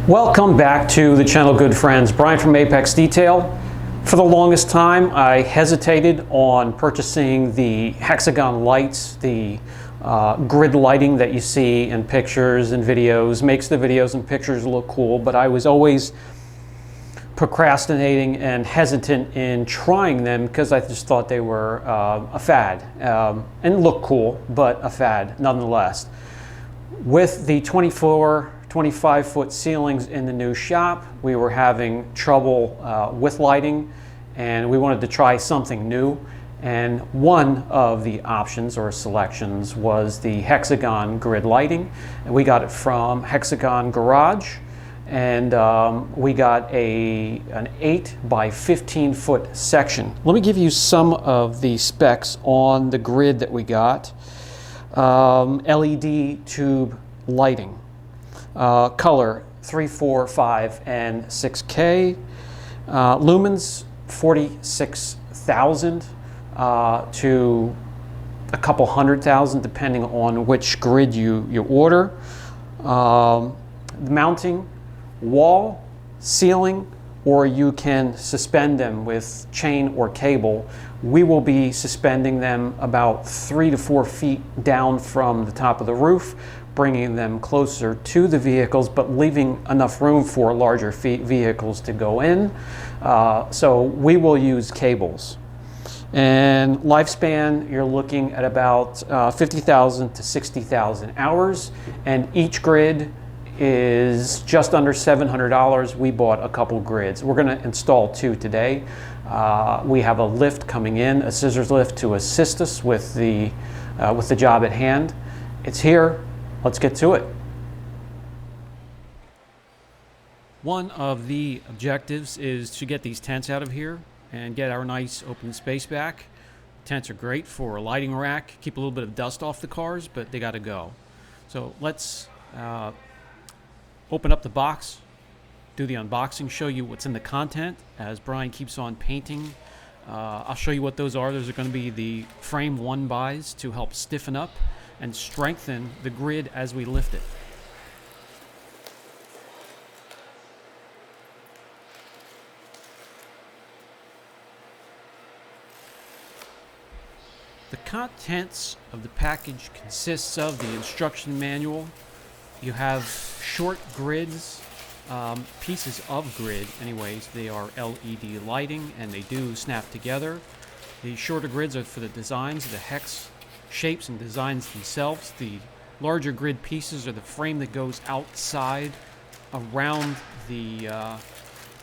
Welcome back to the channel, good friends. Brian from Apex Detail. For the longest time, I hesitated on purchasing the Hexagon lights, the grid lighting that you see in pictures and videos. Makes the videos and pictures look cool, but I was always procrastinating and hesitant in trying them because I just thought they were a fad and look cool, but a fad nonetheless. With the 25-foot ceilings in the new shop, we were having trouble with lighting, and we wanted to try something new. And one of the options or selections was the Hexagon grid lighting, and we got it from Hexagon Garage. And we got an 8 by 15 foot section. Let me give you some of the specs on the grid that we got. LED tube lighting. Color 3, 4, 5, and 6K. Lumens 46,000 to a couple 100,000 depending on which grid you order. Mounting, wall, ceiling, or you can suspend them with chain or cable. We will be suspending them about 3 to 4 feet down from the top of the roof, bringing them closer to the vehicles, but leaving enough room for larger vehicles to go in. So we will use cables. And lifespan, you're looking at about 50,000 to 60,000 hours, and each grid is just under $700. We bought a couple grids. We're going to install 2 today. We have a lift coming in, a scissors lift to assist us with the job at hand. It's here. Let's get to it. One of the objectives is to get these tents out of here and get our nice open space back. Tents are great for a lighting rack, keep a little bit of dust off the cars, but they got to go. So let's open up the box, do the unboxing, show you what's in the content as Brian keeps on painting. I'll show you what those are. Those are going to be the frame 1-bys to help stiffen up and strengthen the grid as we lift it. The contents of the package consists of the instruction manual. You have short grids, pieces of grid anyways. They are LED lighting and they do snap together. The shorter grids are for the designs, the hex shapes and designs themselves. The larger grid pieces are the frame that goes outside around the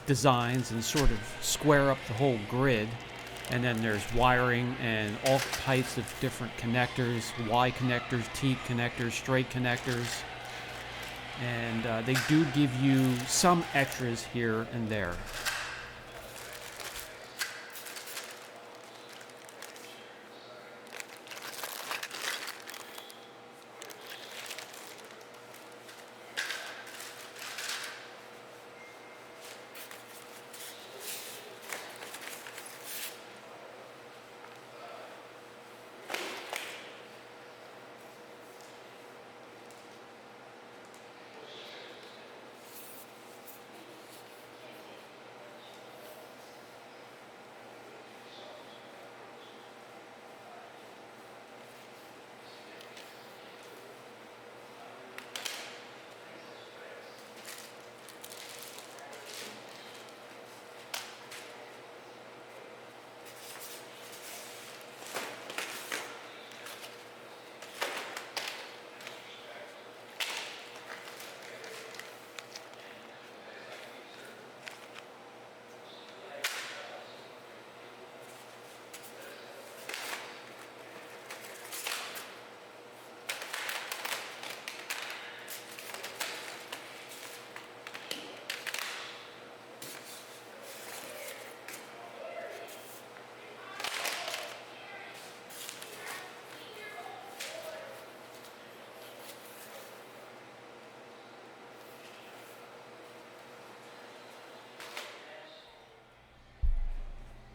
designs and sort of square up the whole grid. And then there's wiring and all types of different connectors, Y connectors, T connectors, straight connectors. And they do give you some extras here and there.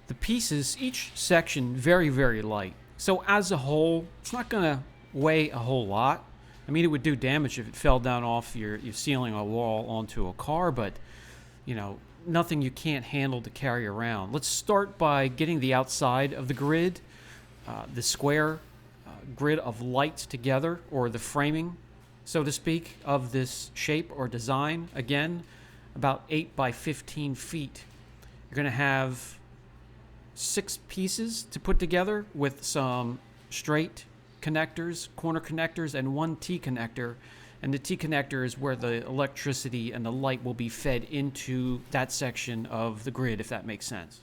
The pieces, each section, very, very light. So as a whole, it's not going to weigh a whole lot. I mean, it would do damage if it fell down off your ceiling or wall onto a car, but nothing you can't handle to carry around. Let's start by getting the outside of the grid, the square grid of lights together, or the framing, so to speak, of this shape or design. Again, about 8 by 15 feet. You're going to have 6 pieces to put together with some straight connectors, corner connectors, and 1 T connector. And the T connector is where the electricity and the light will be fed into that section of the grid, if that makes sense.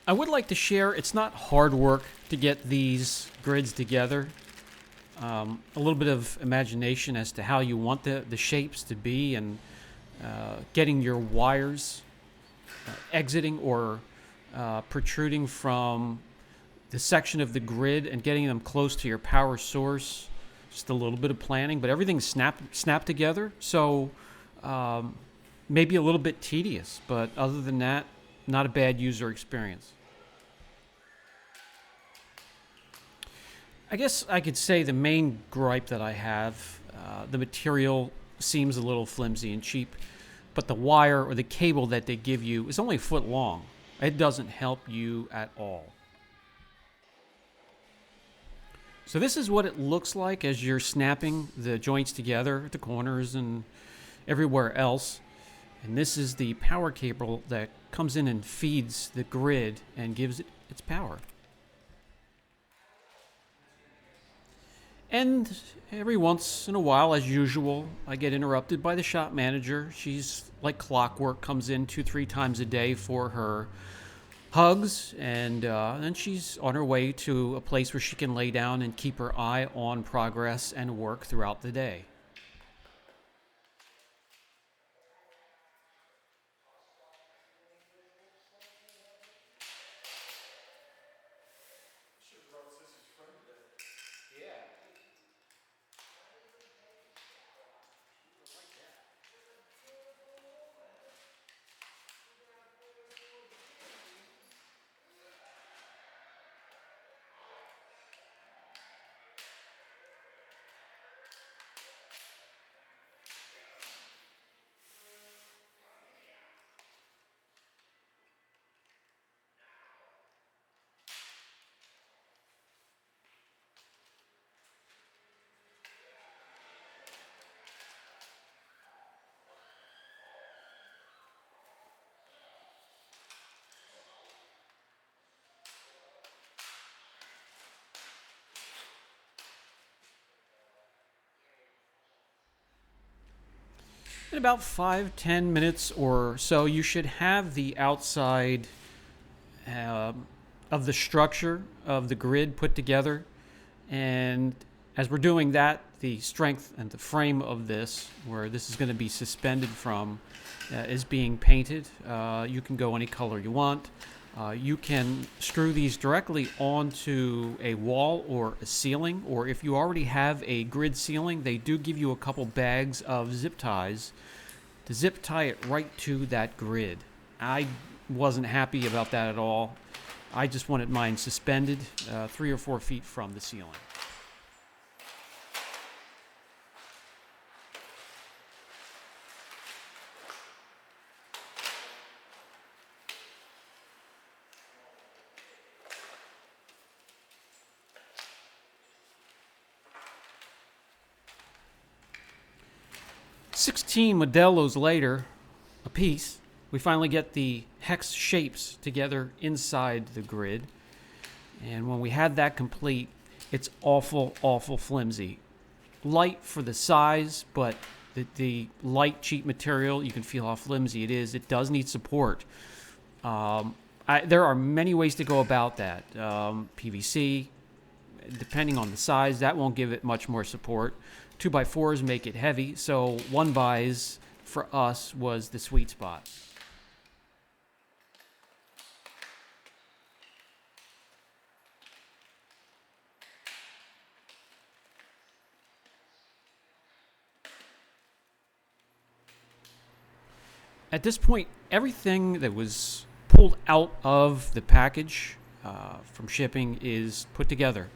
I would like to share, it's not hard work to get these grids together. A little bit of imagination as to how you want the shapes to be, and getting your wires exiting or protruding from the section of the grid and getting them close to your power source. Just a little bit of planning, but everything's snapped together. So maybe a little bit tedious, but other than that, not a bad user experience. I guess I could say the main gripe that I have, the material seems a little flimsy and cheap, but the wire or the cable that they give you is only a foot long. It doesn't help you at all. So this is what it looks like as you're snapping the joints together at the corners and everywhere else. And this is the power cable that comes in and feeds the grid and gives it its power. And every once in a while, as usual, I get interrupted by the shop manager. She's like clockwork, comes in 2-3 times a day for her hugs, and then she's on her way to a place where she can lay down and keep her eye on progress and work throughout the day. In about 5-10 minutes or so, you should have the outside of the structure of the grid put together. And as we're doing that, the strength and the frame of this, where this is going to be suspended from, is being painted. You can go any color you want. You can screw these directly onto a wall or a ceiling, or if you already have a grid ceiling, they do give you a couple bags of zip ties to zip tie it right to that grid. I wasn't happy about that at all. I just wanted mine suspended 3 or 4 feet from the ceiling. "16 modelos later, a piece, we finally get the hex shapes together inside the grid. And when we had that complete, it's awful, awful flimsy. Light for the size, but the light, cheap material, you can feel how flimsy it is. It does need support. There are many ways to go about that. PVC, depending on the size, that won't give it much more support. 2x4s make it heavy, so 1x for us was the sweet spot. At this point, everything that was pulled out of the package from shipping is put together.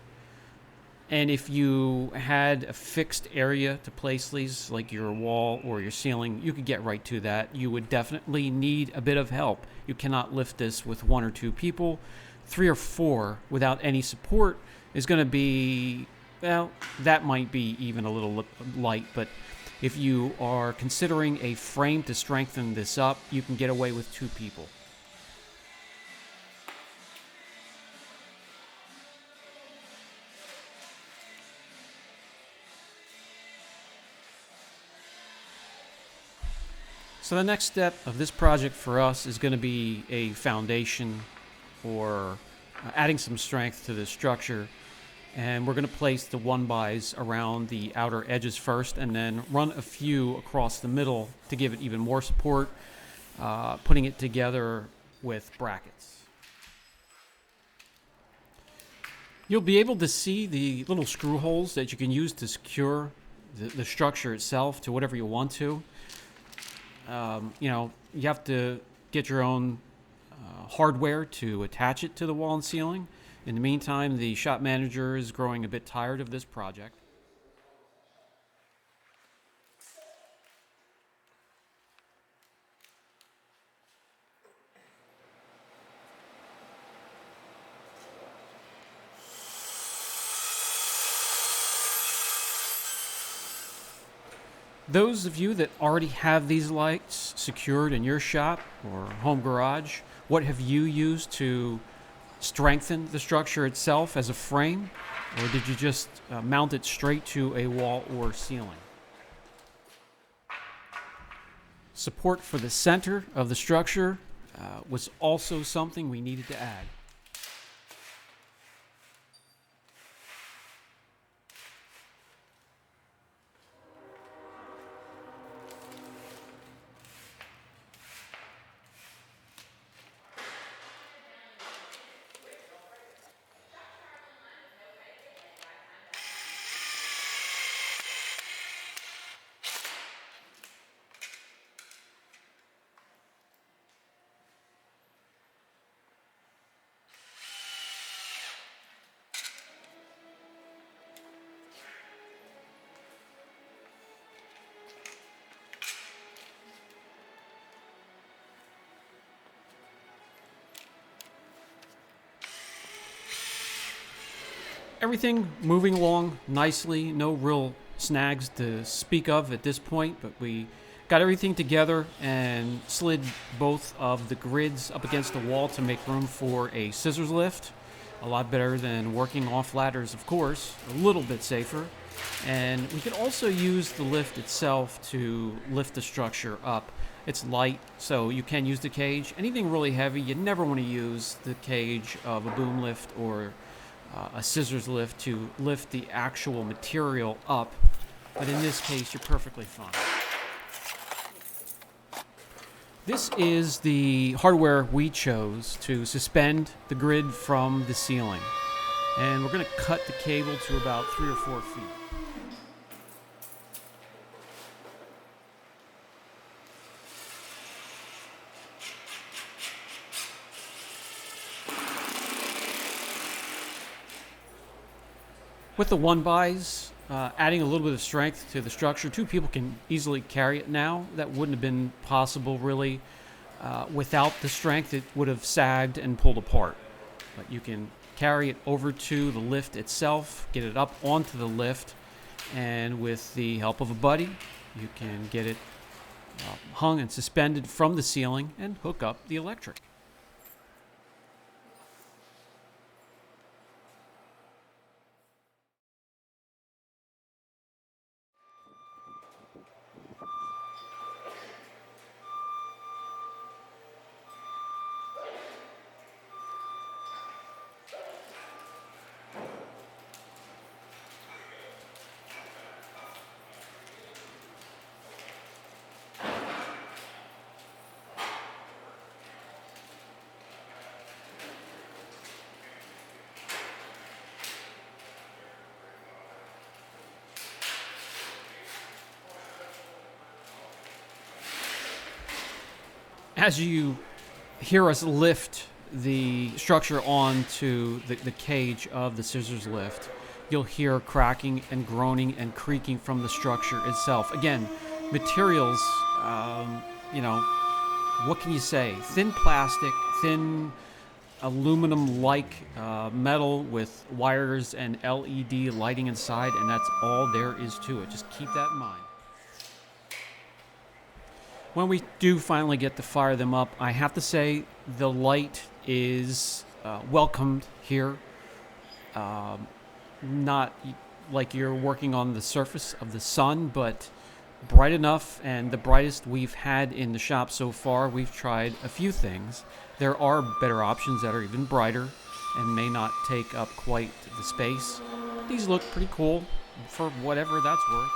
And if you had a fixed area to place these, like your wall or your ceiling, you could get right to that. You would definitely need a bit of help. You cannot lift this with 1 or 2 people. 3 or 4 without any support is going to be, well, that might be even a little light. But if you are considering a frame to strengthen this up, you can get away with 2 people. So the next step of this project for us is going to be a foundation, or adding some strength to the structure. And we're going to place the 1x's around the outer edges first, and then run a few across the middle to give it even more support, putting it together with brackets. You'll be able to see the little screw holes that you can use to secure the structure itself to whatever you want to. You have to get your own hardware to attach it to the wall and ceiling. In the meantime, the shop manager is growing a bit tired of this project. Those of you that already have these lights secured in your shop or home garage, what have you used to strengthen the structure itself as a frame? Or did you just mount it straight to a wall or ceiling? Support for the center of the structure was also something we needed to add. Everything moving along nicely, no real snags to speak of at this point, but we got everything together and slid both of the grids up against the wall to make room for a scissors lift. A lot better than working off ladders, of course, a little bit safer. And we can also use the lift itself to lift the structure up. It's light, so you can use the cage. Anything really heavy, you never want to use the cage of a boom lift or a scissors lift to lift the actual material up. But in this case, you're perfectly fine. This is the hardware we chose to suspend the grid from the ceiling. And we're going to cut the cable to about 3 or 4 feet. With the 1x, adding a little bit of strength to the structure, 2 people can easily carry it now. That wouldn't have been possible really. Without the strength, it would have sagged and pulled apart. But you can carry it over to the lift itself, get it up onto the lift, and with the help of a buddy, you can get it hung and suspended from the ceiling and hook up the electric. As you hear us lift the structure onto the cage of the scissors lift, you'll hear cracking and groaning and creaking from the structure itself. Again, materials, what can you say? Thin plastic, thin aluminum-like metal with wires and LED lighting inside, and that's all there is to it. Just keep that in mind. When we do finally get to fire them up, I have to say the light is welcomed here. Not like you're working on the surface of the sun, but bright enough, and the brightest we've had in the shop so far. We've tried a few things. There are better options that are even brighter and may not take up quite the space. But these look pretty cool for whatever that's worth.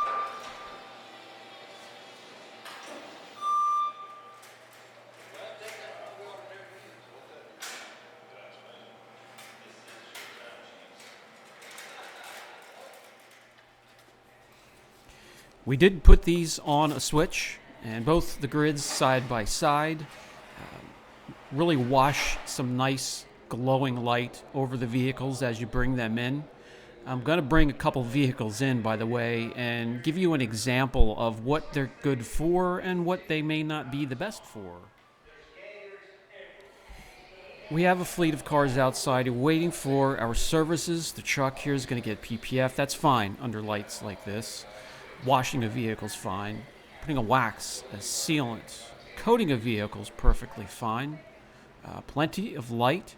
We did put these on a switch, and both the grids side by side really wash some nice glowing light over the vehicles as you bring them in. I'm going to bring a couple vehicles in, by the way, and give you an example of what they're good for and what they may not be the best for. We have a fleet of cars outside waiting for our services. The truck here is going to get PPF. That's fine under lights like this. Washing a vehicle's fine. Putting a wax as sealant. Coating a vehicle's perfectly fine. Plenty of light.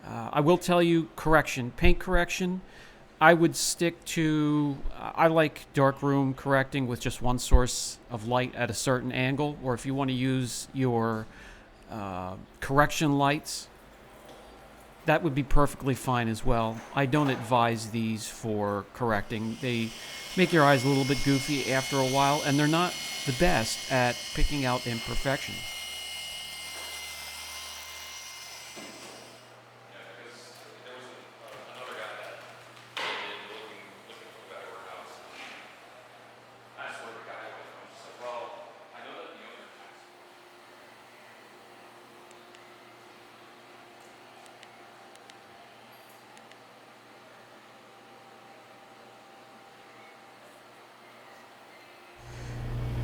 I will tell you, paint correction, I would stick to, I like darkroom correcting with just one source of light at a certain angle, or if you want to use your correction lights, that would be perfectly fine as well. I don't advise these for correcting. They make your eyes a little bit goofy after a while, and they're not the best at picking out imperfections.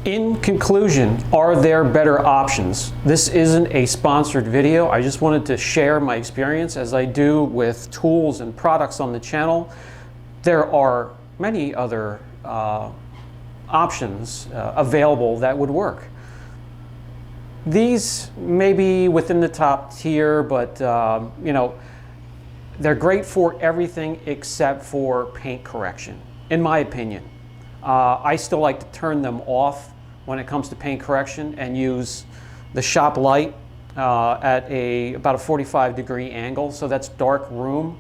In conclusion, are there better options? This isn't a sponsored video. I just wanted to share my experience as I do with tools and products on the channel. There are many other options available that would work. These may be within the top tier, but they're great for everything except for paint correction. in my opinion. I still like to turn them off when it comes to paint correction and use the shop light at about a 45-degree angle. So that's dark room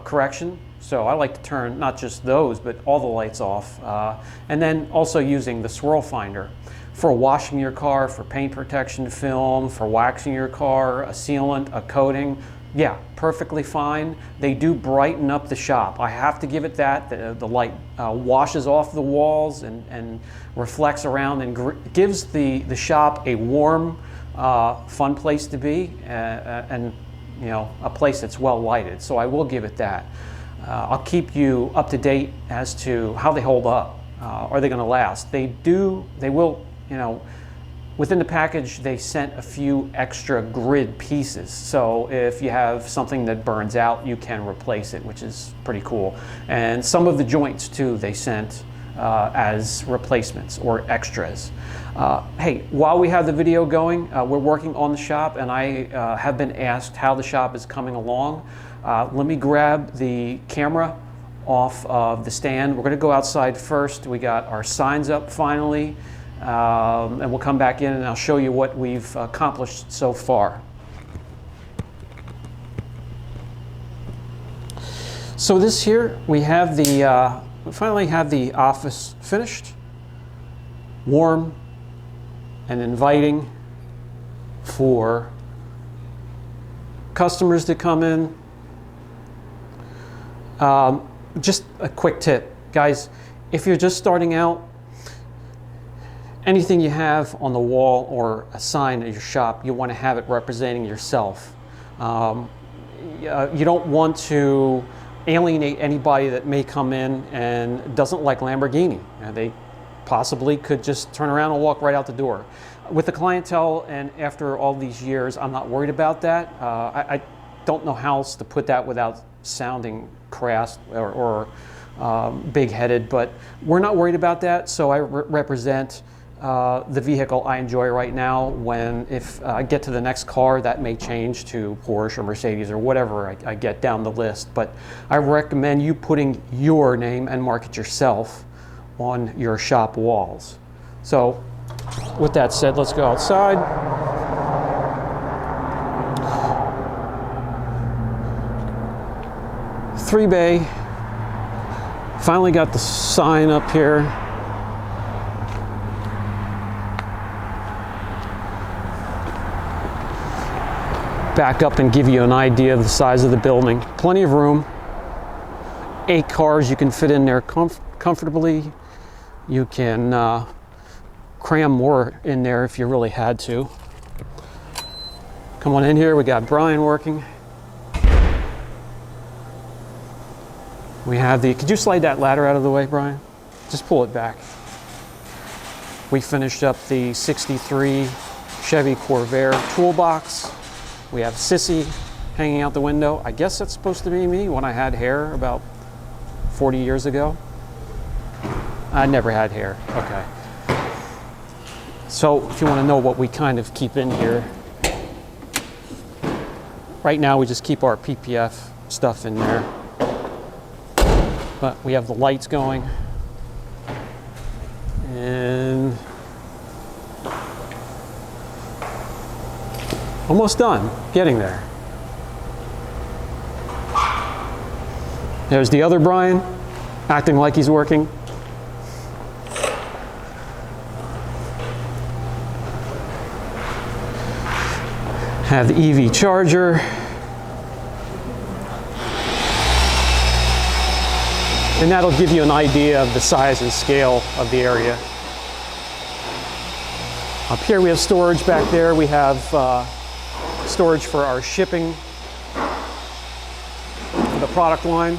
correction. So I like to turn not just those, but all the lights off. And then also using the swirl finder for washing your car, for paint protection film, for waxing your car, a sealant, a coating. Yeah, perfectly fine. They do brighten up the shop. I have to give it that. The light washes off the walls and reflects around and gives the shop a warm, fun place to be, and you know, a place that's well lighted. So I will give it that. I'll keep you up to date as to how they hold up. Are they going to last? They will, you know, within the package they sent a few extra grid pieces. So if you have something that burns out, you can replace it, which is pretty cool. And some of the joints too, they sent as replacements or extras. Hey, while we have the video going, we're working on the shop, and I have been asked how the shop is coming along. Let me grab the camera off of the stand. We're going to go outside first. We got our signs up finally, and we'll come back in and I'll show you what we've accomplished so far. So this here, we have we finally have the office finished, warm and inviting for customers to come in. Just a quick tip, guys, if you're just starting out, anything you have on the wall or a sign at your shop, you want to have it representing yourself. You don't want to alienate anybody that may come in and doesn't like Lamborghini. They possibly could just turn around and walk right out the door. With the clientele, and after all these years, I'm not worried about that. I don't know how else to put that without sounding crass or big-headed, but we're not worried about that. So I represent the vehicle I enjoy right now. If I get to the next car, that may change to Porsche or Mercedes or whatever I get down the list. But I recommend you putting your name and mark it yourself on your shop walls. So with that said, let's go outside. Three bay. Finally got the sign up here. Back up and give you an idea of the size of the building. Plenty of room. 8 cars you can fit in there comfortably. You can cram more in there if you really had to. Come on in here, we got Brian working. We have could you slide that ladder out of the way, Brian? Just pull it back. We finished up the 63 Chevy Corvair toolbox. We have Sissy hanging out the window. I guess that's supposed to be me when I had hair about 40 years ago. I never had hair, okay. So if you want to know what we kind of keep in here, right now we just keep our PPF stuff in there. But we have the lights going, and almost done, getting there. There's the other Brian, acting like he's working. Have the EV charger. And that'll give you an idea of the size and scale of the area. Up here we have storage back there. We have storage for our shipping for the product line.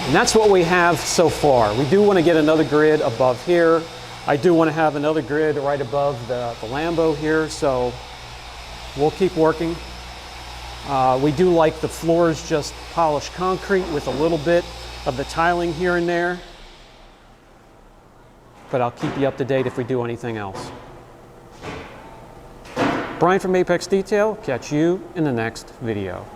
And that's what we have so far. We do want to get another grid above here. I do want to have another grid right above the Lambo here, so we'll keep working. We do like the floors just polished concrete with a little bit of the tiling here and there. But I'll keep you up to date if we do anything else. Brian from Apex Detail, catch you in the next video.